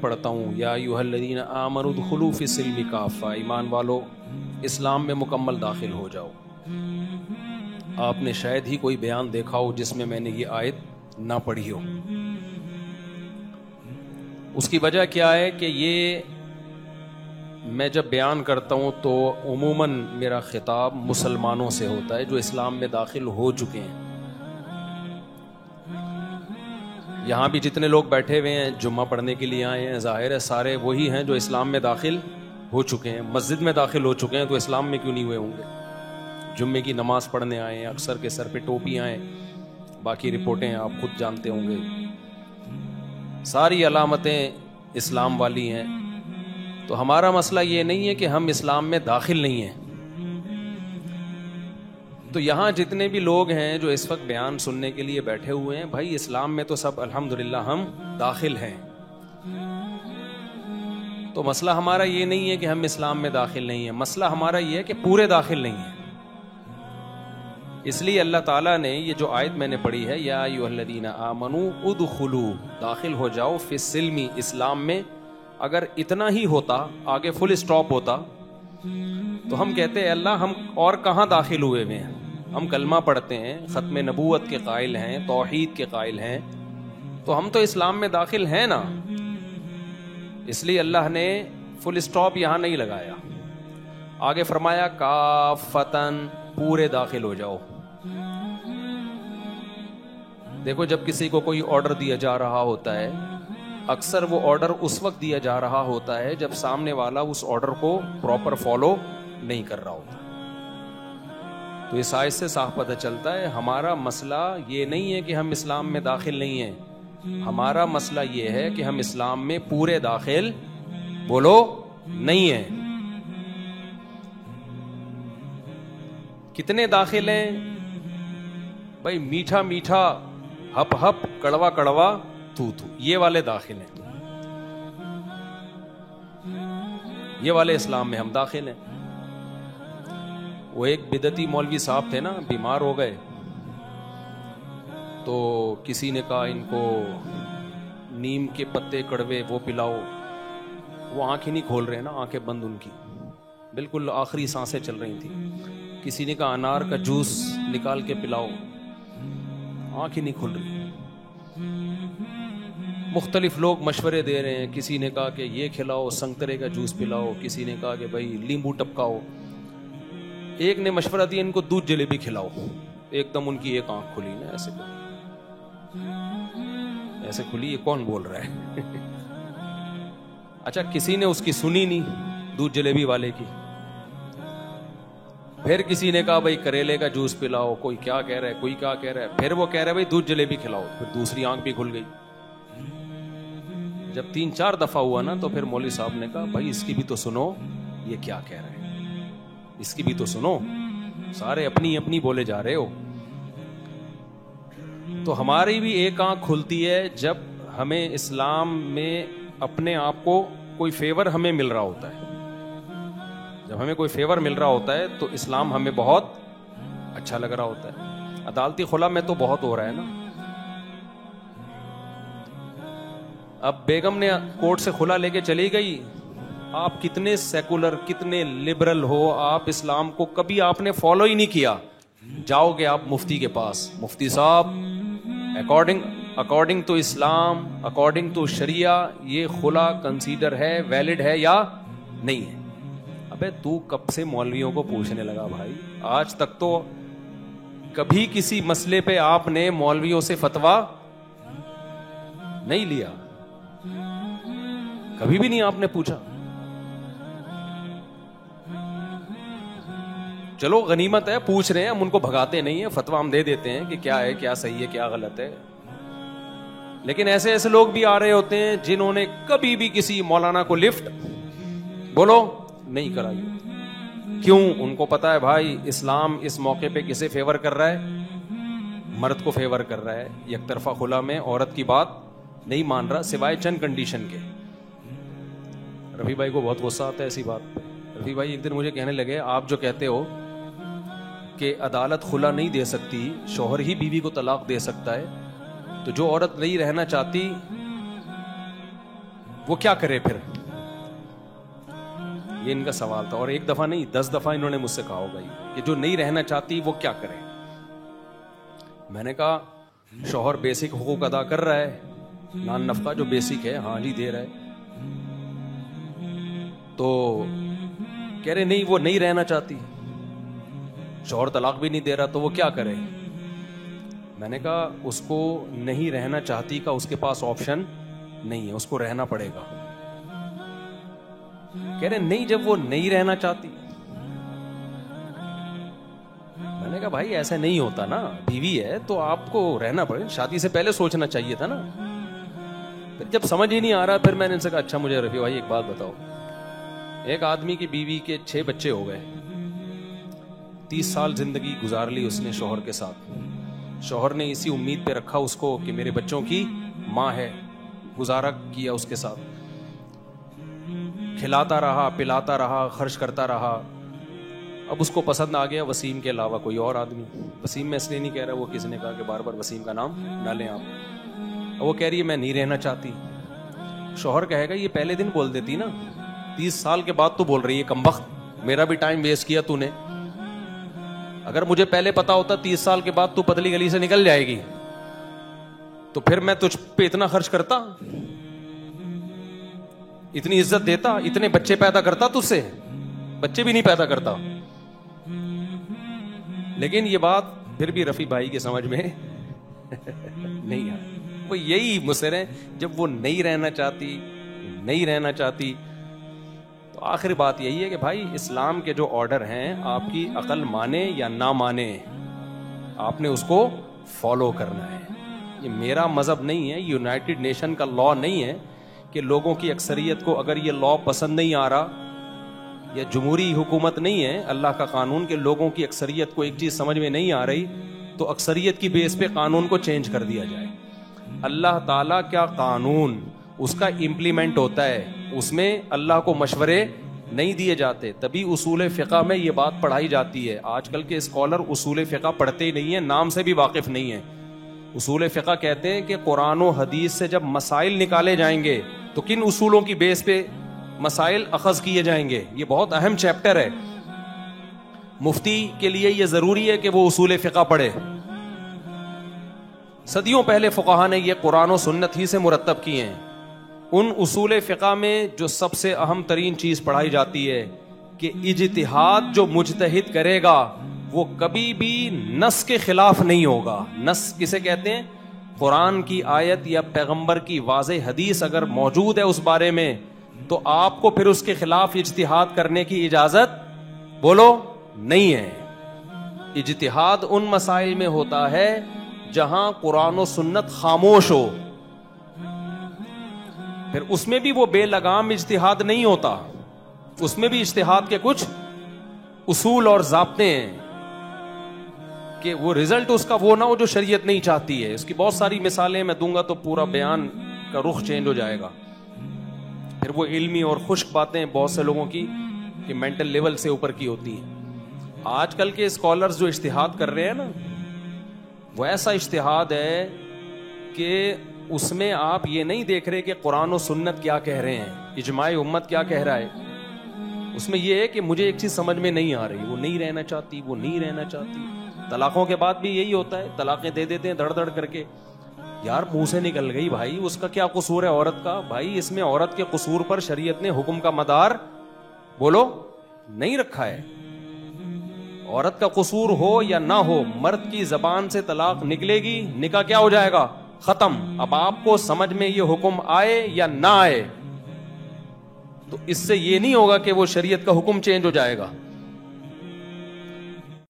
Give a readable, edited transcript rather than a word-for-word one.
پڑھتا ہوں، یا ایھا الذین آمنوا ادخلوا فی السلم کافہ، ایمان والو اسلام میں مکمل داخل ہو جاؤ۔ آپ نے شاید ہی کوئی بیان دیکھا ہو جس میں نے یہ آیت نہ پڑھی ہو۔ اس کی وجہ کیا ہے کہ یہ میں جب بیان کرتا ہوں تو عموماً میرا خطاب مسلمانوں سے ہوتا ہے جو اسلام میں داخل ہو چکے ہیں۔ یہاں بھی جتنے لوگ بیٹھے ہوئے ہیں جمعہ پڑھنے کے لیے آئے ہیں، ظاہر ہے سارے وہی ہیں جو اسلام میں داخل ہو چکے ہیں، مسجد میں داخل ہو چکے ہیں، تو اسلام میں کیوں نہیں ہوئے ہوں گے؟ جمعے کی نماز پڑھنے آئے ہیں، اکثر کے سر پہ ٹوپیاں ہیں، باقی رپورٹیں آپ خود جانتے ہوں گے، ساری علامتیں اسلام والی ہیں۔ تو ہمارا مسئلہ یہ نہیں ہے کہ ہم اسلام میں داخل نہیں ہیں۔ تو یہاں جتنے بھی لوگ ہیں جو اس وقت بیان سننے کے لیے بیٹھے ہوئے ہیں، بھائی اسلام میں تو سب الحمدللہ ہم داخل ہیں۔ تو مسئلہ ہمارا یہ نہیں ہے کہ ہم اسلام میں داخل نہیں ہیں، مسئلہ ہمارا یہ ہے کہ پورے داخل نہیں ہیں۔ اس لیے اللہ تعالیٰ نے یہ جو آیت میں نے پڑھی ہے، یا ایھا الذین آمنوا ادخلوا، داخل ہو جاؤ، فی السلم، اسلام میں، اگر اتنا ہی ہوتا، آگے فل اسٹاپ ہوتا، تو ہم کہتے ہیں اللہ ہم اور کہاں داخل ہوئے ہوئے ہیں؟ ہم کلمہ پڑھتے ہیں، ختم نبوت کے قائل ہیں، توحید کے قائل ہیں، تو ہم تو اسلام میں داخل ہیں نا۔ اس لیے اللہ نے فل اسٹاپ یہاں نہیں لگایا، آگے فرمایا کافتن، پورے داخل ہو جاؤ۔ دیکھو جب کسی کو کوئی آرڈر دیا جا رہا ہوتا ہے، اکثر وہ آرڈر اس وقت دیا جا رہا ہوتا ہے جب سامنے والا اس آرڈر کو پراپر فالو نہیں کر رہا ہوتا۔ تو اس آیت سے صاف پتہ چلتا ہے ہمارا مسئلہ یہ نہیں ہے کہ ہم اسلام میں داخل نہیں ہیں، ہمارا مسئلہ یہ ہے کہ ہم اسلام میں پورے داخل بولو نہیں ہیں۔ کتنے داخل ہیں؟ بھائی میٹھا میٹھا، ہپ ہپ، کڑوا کڑوا، تو یہ والے داخل ہیں، یہ والے اسلام میں ہم داخل ہیں۔ وہ ایک بدعتی مولوی صاحب تھے نا، بیمار ہو گئے، تو کسی نے کہا ان کو نیم کے پتے کڑوے وہ پلاؤ، وہ آنکھ ہی نہیں کھول رہے نا، آنکھیں بند ان کی، بالکل آخری سانسیں چل رہی تھیں۔ کسی نے کہا انار کا جوس نکال کے پلاؤ، آنکھ ہی نہیں کھل رہی۔ مختلف لوگ مشورے دے رہے ہیں، کسی نے کہا کہ یہ کھلاؤ، سنگترے کا جوس پلاؤ، کسی نے کہا کہ بھائی لیمبو ٹپکاؤ، ایک نے مشورہ دیا ان کو دودھ جلیبی کھلاؤ۔ ایک دم ان کی ایک آنکھ کھلی نا، ایسے کھلی، یہ کون بول رہا ہے؟ اچھا کسی نے اس کی سنی نہیں، دودھ جلیبی والے کی۔ پھر کسی نے کہا بھائی کریلے کا جوس پلاؤ، کوئی کیا کہہ رہا ہے، کوئی کیا کہہ رہا ہے، پھر وہ کہہ رہا ہے بھائی دودھ جلیبی کھلاؤ، پھر دوسری آنکھ بھی کھل گئی۔ جب 3-4 دفعہ ہوا نا تو پھر مولوی صاحب نے کہا بھائی اس کی بھی تو سنو، یہ کیا کہہ رہے ہیں، اس کی بھی تو سنو، سارے اپنی اپنی بولے جا رہے ہو۔ تو ہماری بھی ایک آنکھ کھلتی ہے جب ہمیں اسلام میں اپنے آپ کو کوئی فیور ہمیں مل رہا ہوتا ہے، جب ہمیں کوئی فیور مل رہا ہوتا ہے تو اسلام ہمیں بہت اچھا لگ رہا ہوتا ہے۔ عدالتی خلا میں تو بہت ہو رہا ہے نا، اب بیگم نے کورٹ سے خلا لے کے چلی گئی، آپ کتنے سیکولر، کتنے لبرل ہو، آپ اسلام کو کبھی آپ نے فالو ہی نہیں کیا، جاؤ گے آپ مفتی کے پاس، مفتی صاحب according to Islam, according to شریعہ، یہ خلا کنسیڈر ہے، ویلڈ ہے یا نہیں ہے؟ ابے تو کب سے مولویوں کو پوچھنے لگا بھائی؟ آج تک تو کبھی کسی مسئلے پہ آپ نے مولویوں سے فتویٰ نہیں لیا، کبھی بھی نہیں آپ نے پوچھا۔ چلو غنیمت ہے، پوچھ رہے ہیں، ہم ان کو بھگاتے نہیں ہیں، فتویٰ ہم دے دیتے ہیں کہ کیا ہے، کیا صحیح ہے، کیا غلط ہے۔ لیکن ایسے ایسے لوگ بھی آ رہے ہوتے ہیں جنہوں نے کبھی بھی کسی مولانا کو لفٹ بولو نہیں کرائی۔ کیوں؟ ان کو پتا ہے بھائی اسلام اس موقع پہ کسے فیور کر رہا ہے؟ مرد کو فیور کر رہا ہے، یک طرفہ خلا میں عورت کی بات نہیں مان رہا سوائے چند کنڈیشن کے۔ رفیع بھائی کو بہت غصہ آتا ہے ایسی بات پہ۔ رفیع بھائی ایک دن مجھے کہنے لگے آپ جو کہتے ہو کہ عدالت خلا نہیں دے سکتی، شوہر ہی بیوی کو طلاق دے سکتا ہے، تو جو عورت نہیں رہنا چاہتی وہ کیا کرے پھر؟ یہ ان کا سوال تھا. اور ایک دفعہ نہیں 10 دفعہ انہوں نے مجھ سے کہا ہوگا کہ جو نہیں رہنا چاہتی وہ کیا کرے. میں نے کہا شوہر بیسک حقوق ادا کر رہا ہے, نان نفقہ جو بیسک ہے ہاں جی دے رہا ہے. تو کہہ رہے نہیں وہ نہیں رہنا چاہتی, شوہر طلاق بھی نہیں دے رہا, تو وہ کیا کرے؟ میں نے کہا اس کو نہیں رہنا چاہتی کا اس کے پاس آپشن نہیں ہے, اس کو رہنا پڑے گا. کہہ رہے نہیں جب وہ نہیں رہنا چاہتی. میں نے کہا بھائی ایسا نہیں ہوتا نا, بیوی ہے تو آپ کو رہنا پڑے, شادی سے پہلے سوچنا چاہیے تھا نا. پھر جب سمجھ ہی نہیں آ رہا پھر میں نے ان سے کہا اچھا مجھے رفیع بھائی ایک بات بتاؤ, ایک آدمی کی بیوی کے 6 بچے ہو گئے, 30 سال زندگی گزار لی اس نے شوہر کے ساتھ. شوہر نے اسی امید پہ رکھا اس کو کہ میرے بچوں کی ماں ہے, گزارا کیا اس کے ساتھ, کھلاتا رہا پلاتا رہا خرچ کرتا رہا. اب اس کو پسند آ گیا وسیم کے علاوہ کوئی اور آدمی. وسیم میں اس لیے نہیں کہہ رہا, وہ کسی نے کہا کہ بار بار وسیم کا نام نہ لیں آپ. وہ کہہ رہی ہے میں نہیں رہنا چاہتی. شوہر کہے گا یہ پہلے دن بول دیتی نا, 30 سال کے بعد تو بول رہی ہے کمبخت, میرا بھی ٹائم ویسٹ کیا تو نے. اگر مجھے پہلے پتا ہوتا 30 سال کے بعد تو پتلی گلی سے نکل جائے گی تو پھر میں تجھ پہ اتنا خرچ کرتا, اتنی عزت دیتا, اتنے بچے پیدا کرتا, تجھ سے بچے بھی نہیں پیدا کرتا. لیکن یہ بات پھر بھی رفیع بھائی کے سمجھ میں نہیں آ. وہ یہی مصر ہیں, جب وہ نہیں رہنا چاہتی نہیں رہنا چاہتی. تو آخری بات یہی ہے کہ بھائی اسلام کے جو آرڈر ہیں آپ کی عقل مانے یا نہ مانے, آپ نے اس کو فالو کرنا ہے. یہ میرا مذہب نہیں ہے, یونائٹڈ نیشن کا لا نہیں ہے کہ لوگوں کی اکثریت کو اگر یہ لا پسند نہیں آ رہا, یا جمہوری حکومت نہیں ہے اللہ کا قانون کہ لوگوں کی اکثریت کو ایک چیز سمجھ میں نہیں آ رہی تو اکثریت کی بیس پہ قانون کو چینج کر دیا جائے. اللہ تعالیٰ کیا قانون اس کا امپلیمنٹ ہوتا ہے, اس میں اللہ کو مشورے نہیں دیے جاتے. تبھی اصول فقہ میں یہ بات پڑھائی جاتی ہے. آج کل کے اسکالر اصول فقہ پڑھتے ہی نہیں ہیں, نام سے بھی واقف نہیں ہیں. اصول فقہ کہتے ہیں کہ قرآن و حدیث سے جب مسائل نکالے جائیں گے تو کن اصولوں کی بیس پہ مسائل اخذ کیے جائیں گے. یہ بہت اہم چیپٹر ہے. مفتی کے لیے یہ ضروری ہے کہ وہ اصول فقہ پڑھے. صدیوں پہلے فقہا نے یہ قرآن و سنت ہی سے مرتب کیے ہیں. ان اصول فقہ میں جو سب سے اہم ترین چیز پڑھائی جاتی ہے کہ اجتہاد جو مجتہد کرے گا وہ کبھی بھی نص کے خلاف نہیں ہوگا. نص کسے کہتے ہیں؟ قرآن کی آیت یا پیغمبر کی واضح حدیث اگر موجود ہے اس بارے میں تو آپ کو پھر اس کے خلاف اجتہاد کرنے کی اجازت بولو نہیں ہے. اجتہاد ان مسائل میں ہوتا ہے جہاں قرآن و سنت خاموش ہو, پھر اس میں بھی وہ بے لگام اجتہاد نہیں ہوتا, اس میں بھی اجتہاد کے کچھ اصول اور ضابطے ہیں کہ وہ رزلٹ اس کا وہ نہ ہو جو شریعت نہیں چاہتی ہے. اس کی بہت ساری مثالیں میں دوں گا تو پورا بیان کا رخ چینج ہو جائے گا. پھر وہ علمی اور خشک باتیں بہت سے لوگوں کی کہ مینٹل لیول سے اوپر کی ہوتی ہیں. آج کل کے اسکالرز جو اجتہاد کر رہے ہیں نا, وہ ایسا اجتہاد ہے کہ اس میں آپ یہ نہیں دیکھ رہے کہ قرآن و سنت کیا کہہ رہے ہیں, اجماع امت کیا کہہ رہا ہے. اس میں یہ ہے کہ مجھے ایک چیز سمجھ میں نہیں آ رہی, وہ نہیں رہنا چاہتی, وہ نہیں رہنا چاہتی. طلاقوں کے بعد بھی یہی ہوتا ہے, طلاقیں دے دیتے ہیں دڑ دڑ کر کے. یار منہ سے نکل گئی بھائی, اس کا کیا قصور ہے عورت کا؟ بھائی اس میں عورت کے قصور پر شریعت نے حکم کا مدار بولو نہیں رکھا ہے. عورت کا قصور ہو یا نہ ہو, مرد کی زبان سے طلاق نکلے گی, نکاح کیا ہو جائے گا؟ ختم. اب آپ کو سمجھ میں یہ حکم آئے یا نہ آئے تو اس سے یہ نہیں ہوگا کہ وہ شریعت کا حکم چینج ہو جائے گا.